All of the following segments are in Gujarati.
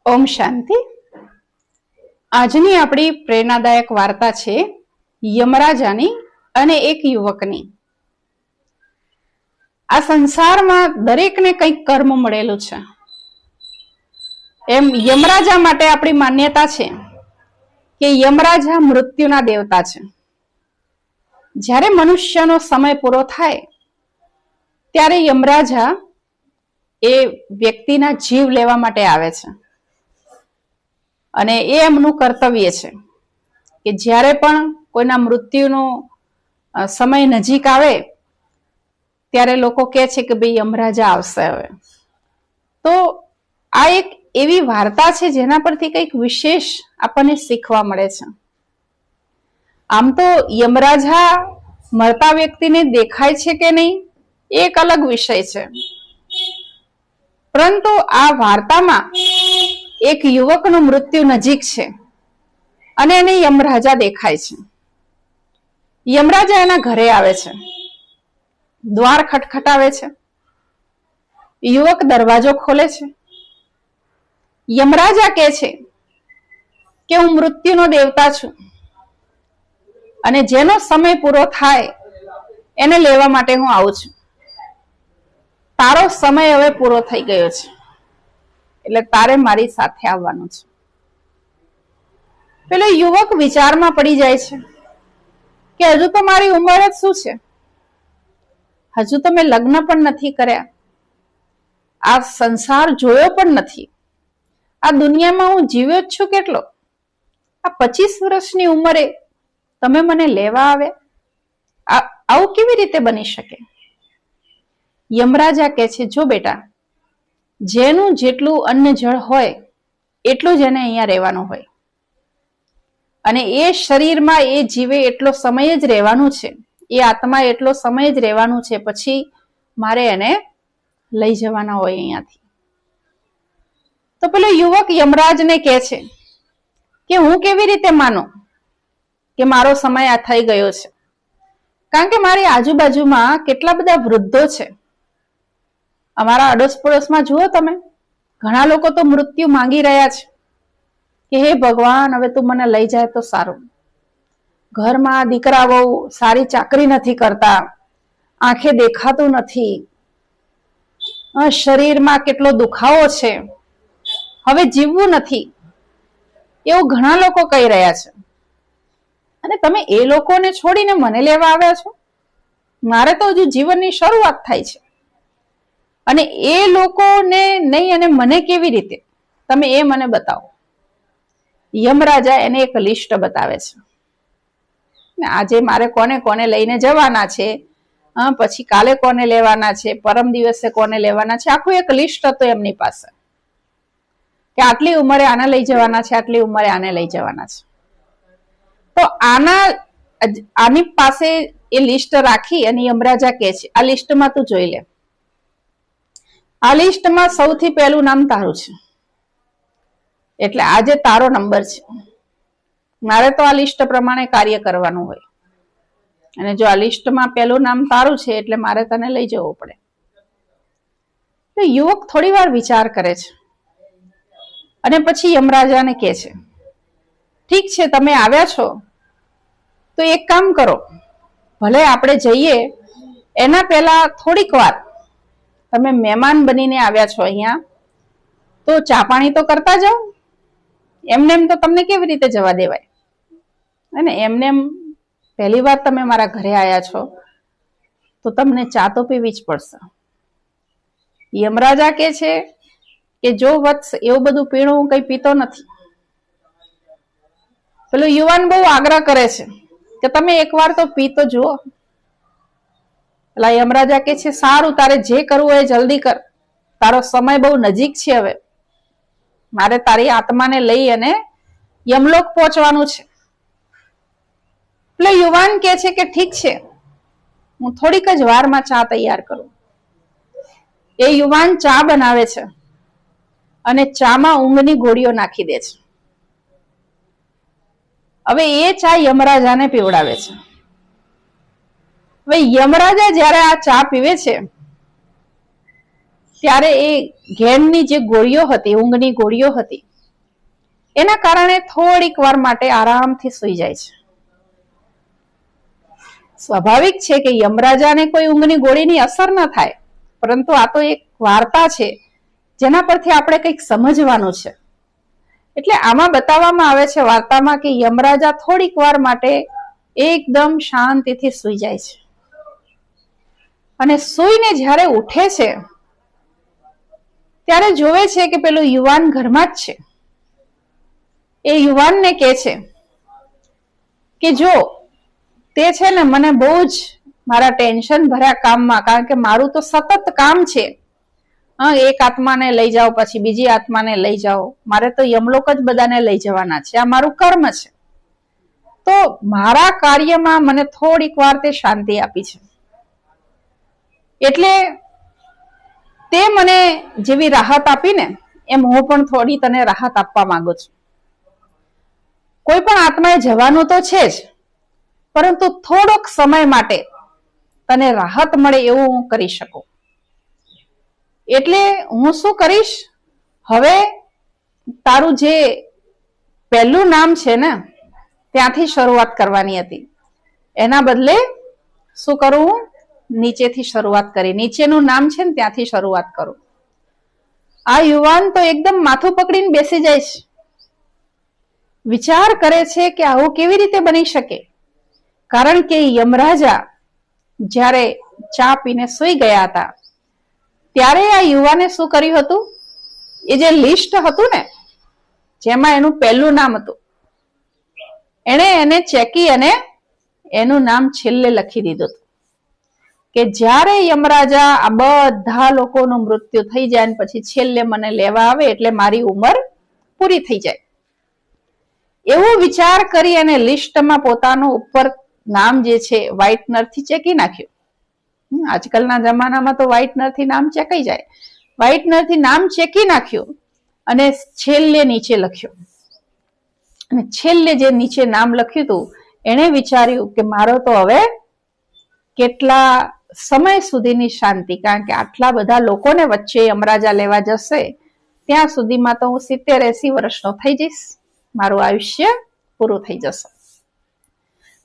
ઓમ શાંતિ. આજની આપણી પ્રેરણાદાયક વાર્તા છે યમરાજાની અને એક યુવકની. આ સંસારમાં દરેકને કંઈક કર્મ મળેલું છે. એમ યમરાજા માટે આપણી માન્યતા છે કે યમરાજા મૃત્યુના દેવતા છે. જ્યારે મનુષ્યનો સમય પૂરો થાય ત્યારે યમરાજા એ વ્યક્તિના જીવ લેવા માટે આવે છે અને એ એમનું કર્તવ્ય છે કે જ્યારે પણ કોઈના મૃત્યુનો સમય નજીક આવે ત્યારે લોકો કહે છે કે ભાઈ યમરાજા આવશે હવે. તો આ એક એવી વાર્તા છે જેના પરથી કંઈક વિશેષ આપણને શીખવા મળે છે. આમ તો યમરાજા મરતા વ્યક્તિને દેખાય છે કે નહીં એ એક અલગ વિષય છે, પરંતુ આ વાર્તામાં એક યુવકનું મૃત્યુ નજીક છે અને એને યમરાજા દેખાય છે. યમરાજા એના ઘરે આવે છે, દ્વાર ખટખટાવે છે, યુવક દરવાજો ખોલે છે. યમરાજા કહે છે કે હું મૃત્યુનો દેવતા છું અને જેનો સમય પૂરો થાય એને લેવા માટે હું આવું છું. તારો સમય હવે પૂરો થઈ ગયો છે એટલે તારે મારી સાથે આવવાનું છે. પેલો યુવક વિચારમાં પડી જાય છે કે હજુ તો મારી ઉંમર જ શું છે, હજુ તો મેં લગ્ન પણ નથી કર્યા, આ સંસાર જોયો પણ નથી, આ દુનિયામાં હું જીવ્યો જ છું કેટલો, આ 25 વર્ષની ઉંમરે તમે મને લેવા આવે, આવું કેવી રીતે બની શકે? યમરાજા કહે છે, જો બેટા, જેનું જેટલું અન્ન જળ હોય એટલું જ એને અહીંયા રહેવાનું હોય અને એ શરીરમાં એ જીવે એટલો સમય જ રહેવાનું છે, એ આત્મા એટલો સમય જ રહેવાનું છે, પછી મારે એને લઈ જવાના હોય અહીંયાથી. તો પેલો યુવક યમરાજને કહે છે કે હું કેવી રીતે માનું કે મારો સમય આ થઈ ગયો છે, કારણ કે મારી આજુબાજુમાં કેટલા બધા વૃદ્ધો છે. અમારા અડોસ પડોશમાં જુઓ તમે, ઘણા લોકો તો મૃત્યુ માંગી રહ્યા છે કે હે ભગવાન, હવે તું મને લઈ જાય તો સારું. ઘરમાં દીકરા બહુ સારી ચાકરી નથી કરતા, આંખે દેખાતું નથી, શરીરમાં કેટલો દુખાવો છે, હવે જીવવું નથી, એવું ઘણા લોકો કહી રહ્યા છે. અને તમે એ લોકોને છોડીને મને લેવા આવ્યા છો? મારે તો હજુ જીવનની શરૂઆત થાય છે અને એ લોકોને નહીં અને મને કેવી રીતે? તમે એ મને બતાવો. યમરાજા એને એક લિસ્ટ બતાવે છે. આજે મારે કોને કોને લઈને જવાના છે, પછી કાલે કોને લેવાના છે, પરમ દિવસે કોને લેવાના છે, આખું એક લિસ્ટ હતો એમની પાસે કે આટલી ઉંમરે આને લઈ જવાના છે, આટલી ઉંમરે આને લઈ જવાના છે. તો આની પાસે એ લિસ્ટ રાખી અને યમરાજા કહે છે, આ લિસ્ટમાં તું જોઈ લે, આ લિસ્ટમાં સૌથી પહેલું નામ તારું છે, એટલે આજે તારો નંબર છે. મારે તો આ લિસ્ટ પ્રમાણે કાર્ય કરવાનું હોય અને જો આ લિસ્ટમાં પહેલું નામ તારું છે એટલે મારે તને લઈ જવું પડે. તો યુવક થોડી વાર વિચાર કરે છે અને પછી યમરાજાને કહે છે, ઠીક છે, તમે આવ્યા છો તો એક કામ કરો, ભલે આપણે જઈએ એના પહેલા થોડીક વાર તમે મહેમાન બનીને આવ્યા છો અહીંયા, તો ચા પાણી તો કરતા જાઓ. એમને એમ તો તમને કેવી રીતે જવા દેવાય? અને એમને એમ પહેલી વાર તમે મારા ઘરે આવ્યા છો તો તમને ચા તો પીવી જ પડશે. યમરાજા કહે છે કે જો વત્સ, એવું બધું પીણું હું કઈ પીતો નથી. પેલો યુવાન બહુ આગ્રહ કરે છે કે તમે એકવાર તો પી તો જુઓ. પેલા યમરાજા કહે છે, સારું, તારે જે કરવું હોય જલ્દી કર, તારો સમય બહુ નજીક છે, હવે મારે તારી આત્માને લઈ અને યમલોક પહોંચવાનું છે. એટલે યુવાન કહે છે કે ઠીક છે, હું થોડીક જ વારમાં ચા તૈયાર કરું. એ યુવાન ચા બનાવે છે અને ચામાં ઊંઘની ગોળીઓ નાખી દે છે. હવે એ ચા યમરાજાને પીવડાવે છે. હવે યમરાજા જ્યારે આ ચા પીવે છે ત્યારે એ ઘેનની જે ગોળીઓ હતી, ઊંઘની ગોળીઓ હતી, એના કારણે થોડીક વાર માટે આરામથી સૂઈ જાય છે. સ્વાભાવિક છે કે યમરાજાને કોઈ ઊંઘની ગોળીની અસર ન થાય, પરંતુ આ તો એક વાર્તા છે જેના પરથી આપણે કંઈક સમજવાનું છે. એટલે આમાં બતાવવામાં આવે છે વાર્તામાં કે યમરાજા થોડીક વાર માટે એકદમ શાંતિથી સૂઈ જાય છે, અને સૂઈને જ્યારે ઉઠે છે ત્યારે જોવે છે કે પેલું યુવાન ઘરમાં જ છે. એ યુવાનને કહે છે કે જો તે છે ને મને બહુ જ મારા ટેન્શન ભર્યા કામમાં, કારણ કે મારું તો સતત કામ છે, એક આત્માને લઈ જાઓ પછી બીજી આત્માને લઈ જાઓ, મારે તો યમલોક જ બધાને લઈ જવાના છે, આ મારું કર્મ છે. તો મારા કાર્યમાં મને થોડીક વાર તે શાંતિ આપી છે, એટલે તે મને જેવી રાહત આપીને એમ હું પણ થોડી તને રાહત આપવા માંગુ છું. કોઈ પણ આત્માએ જવાનું તો છે જ, પરંતુ થોડોક સમય માટે તને રાહત મળે એવું હું કરી શકું. એટલે હું શું કરીશ, હવે તારું જે પહેલું નામ છે ને ત્યાંથી શરૂઆત કરવાની હતી, એના બદલે શું કરું, નીચેથી શરૂઆત કરી, નીચેનું નામ છે ને ત્યાંથી શરૂઆત કરું. આ યુવાન તો એકદમ માથું પકડીને બેસી જાય છે, વિચાર કરે છે કે આવું કેવી રીતે બની શકે, કારણ કે યમરાજા જ્યારે ચા પીને સૂઈ ગયા હતા ત્યારે આ યુવાને શું કર્યું હતું, એ જે લિસ્ટ હતું ને જેમાં એનું પહેલું નામ હતું, એને ચેકી અને એનું નામ છેલ્લે લખી દીધું હતું કે જ્યારે યમરાજા આ બધા લોકોનું મૃત્યુ થઈ જાય ને પછી છેલ્લે મને લેવા આવે એટલે મારી ઉંમર પૂરી થઈ જાય. એવો વિચાર કરી અને લિસ્ટમાં પોતાનું ઉપર નામ જે છે વ્હાઇટનરથી ચેકી નાખ્યું. આજકાલના જમાનામાં તો વ્હાઇટનરથી નામ ચેકાઈ જાય. વ્હાઇટનરથી નામ ચેકી નાખ્યું અને છેલ્લે નીચે લખ્યું. અને છેલ્લે જે નીચે નામ લખ્યું હતું એને વિચાર્યું કે મારો તો હવે કેટલા સમય સુધીની શાંતિ, કારણ કે આટલા બધા લોકોને વચ્ચે યમરાજા લેવા જશે ત્યાં સુધીમાં તો હું 70-80 વર્ષનો થઈ જઈશ, મારું આયુષ્ય પૂરું થઈ જશે.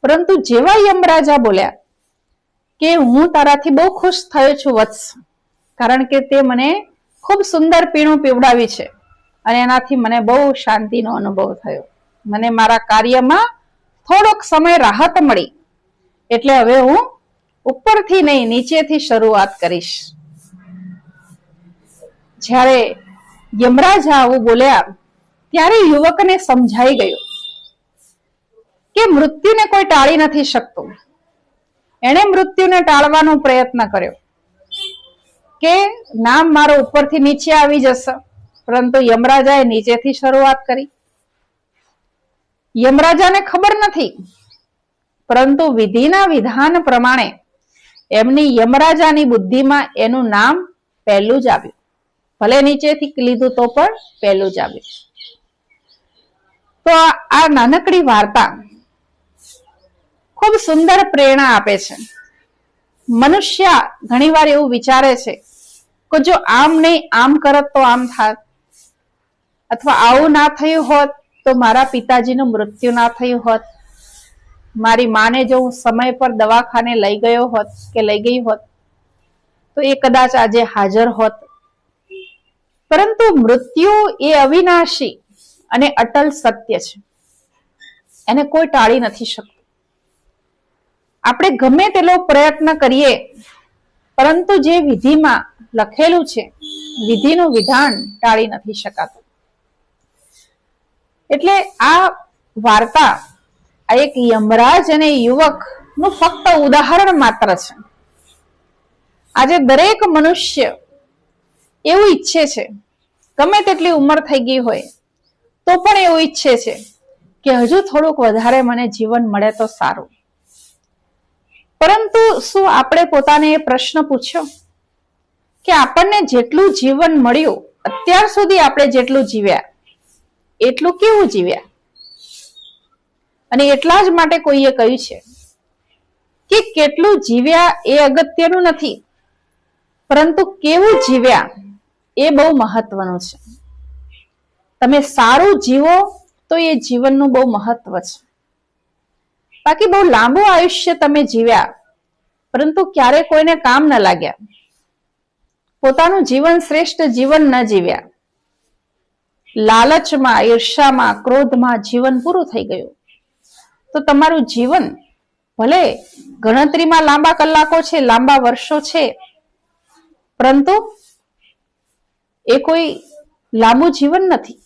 પરંતુ જેવા યમરાજા બોલ્યા કે હું તારાથી બહુ ખુશ થયો છું વત્સ, કારણ કે તે મને ખૂબ સુંદર પીણું પીવડાવી છે અને એનાથી મને બહુ શાંતિનો અનુભવ થયો, મને મારા કાર્યમાં થોડોક સમય રાહત મળી, એટલે હવે હું ઉપરથી નહીં નીચેથી શરૂઆત કરીશ. જ્યારે યમરાજા આવું બોલ્યા ત્યારે યુવકને સમજાઈ ગયું કે મૃત્યુને કોઈ ટાળી નથી શકતું. એણે મૃત્યુને ટાળવાનો પ્રયત્ન કર્યો કે નામ મારો ઉપરથી નીચે આવી જશે, પરંતુ યમરાજાએ નીચેથી શરૂઆત કરી. યમરાજાને ખબર નથી, પરંતુ વિધિના વિધાન પ્રમાણે એમની યમરાજાની બુદ્ધિમાં એનું નામ પહેલું જ આવ્યું, ભલે નીચેથી લીધું તો પણ પહેલું જ આવ્યું. તો આ નાનકડી વાર્તા ખૂબ સુંદર પ્રેરણા આપે છે. મનુષ્ય ઘણીવાર એવું વિચારે છે કે જો આમ નહીં આમ કરત તો આમ થાત, અથવા આવું ના થયું હોત તો મારા પિતાજીનું મૃત્યુ ના થયું હોત, મારી માને જો હું સમય પર દવાખાને લઈ ગયો હોત કે લઈ ગઈ હોત તો એ કદાચ આજે હાજર હોત. પરંતુ મૃત્યુ એ અવિનાશી અને અટલ સત્ય છે, એને કોઈ ટાળી નથી શકતું. આપણે ગમે તેટલો પ્રયત્ન કરીએ, પરંતુ જે વિધિમાં લખેલું છે વિધિનું વિધાન ટાળી નથી શકાતું. એટલે આ વાર્તા આ એક યમરાજ અને યુવક નું ફક્ત ઉદાહરણ માત્ર છે. આજે દરેક મનુષ્ય એવું ઈચ્છે છે, ગમે તેટલી ઉંમર થઈ ગઈ હોય તો પણ એવું ઈચ્છે છે કે હજુ થોડુંક વધારે મને જીવન મળે તો સારું. પરંતુ શું આપણે પોતાને એ પ્રશ્ન પૂછ્યો કે આપણને જેટલું જીવન મળ્યું, અત્યાર સુધી આપણે જેટલું જીવ્યા એટલું કેવું જીવ્યા? અને એટલા જ માટે કોઈએ કહ્યું છે કે કેટલું જીવ્યા એ અગત્યનું નથી, પરંતુ કેવું જીવ્યા એ બહુ મહત્વનું છે. તમે સારું જીવો તો એ જીવનનું બહુ મહત્વ છે. બાકી બહુ લાંબુ આયુષ્ય તમે જીવ્યા પરંતુ ક્યારે કોઈને કામ ન લાગ્યા, પોતાનું જીવન શ્રેષ્ઠ જીવન ન જીવ્યા, લાલચમાં, ઈર્ષામાં, ક્રોધમાં જીવન પૂરું થઈ ગયું, તો તમારું જીવન ભલે ગણતરીમાં લાંબા કલાકો છે, લાંબા વર્ષો છે, પરંતુ એ કોઈ લાંબુ જીવન નથી,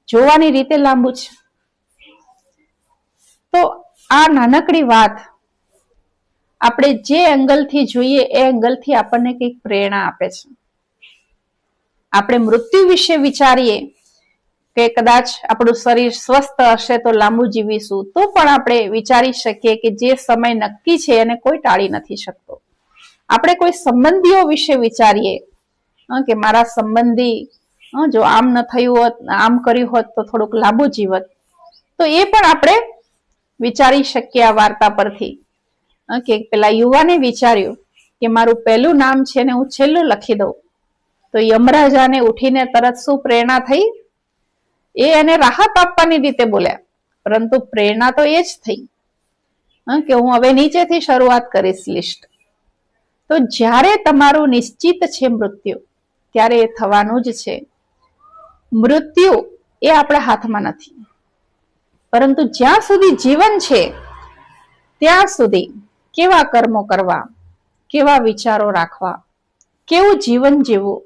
જોવાની રીતે લાંબુ છે. તો આ નાનકડી વાત આપણે જે એંગલથી જોઈએ એ એંગલથી આપણને કંઈક પ્રેરણા આપે છે. આપણે મૃત્યુ વિશે વિચારીએ કે કદાચ આપણું શરીર સ્વસ્થ હશે તો લાંબુ જીવીશું, તો પણ આપણે વિચારી શકીએ કે જે સમય નક્કી છે એને કોઈ ટાળી નથી શકતો. આપણે કોઈ સંબંધીઓ વિશે વિચારીએ કે મારા સંબંધી જો આમ ન થયું હોત, આમ કર્યું હોત તો થોડુંક લાંબુ જીવત, તો એ પણ આપણે વિચારી શકીએ આ વાર્તા પરથી. કે પેલા યુવાને વિચાર્યું કે મારું પહેલું નામ છે ને હું છેલ્લું લખી દઉં, તો યમરાજાને ઉઠીને તરત શું પ્રેરણા થઈ? એ એને રાહત આપવાની રીતે બોલ્યા, પરંતુ પ્રેરણા તો એ જ થઈ કે હું હવે નીચેથી શરૂઆત કરીશ લિસ્ટ. તો જ્યારે તમારું નિશ્ચિત છે મૃત્યુ, ત્યારે એ થવાનું જ છે. મૃત્યુ એ આપણા હાથમાં નથી, પરંતુ જ્યાં સુધી જીવન છે ત્યાં સુધી કેવા કર્મો કરવા, કેવા વિચારો રાખવા, કેવું જીવન જીવવું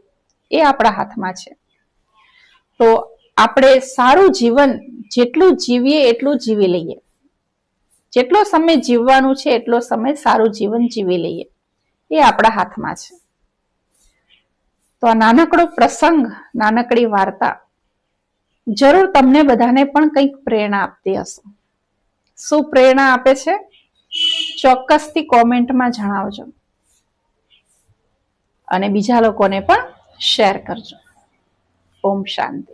એ આપણા હાથમાં છે. તો આપણે સારું જીવન જેટલું જીવીએ એટલું જીવી લઈએ, જેટલો સમય જીવવાનું છે એટલો સમય સારું જીવન જીવી લઈએ, એ આપણા હાથમાં છે. તો આ નાનકડો પ્રસંગ, નાનકડી વાર્તા જરૂર તમને બધાને પણ કંઈક પ્રેરણા આપતી હશે. શું પ્રેરણા આપે છે ચોક્કસથી કોમેન્ટમાં જણાવજો અને બીજા લોકોને પણ શેર કરજો. ઓમ શાંતિ.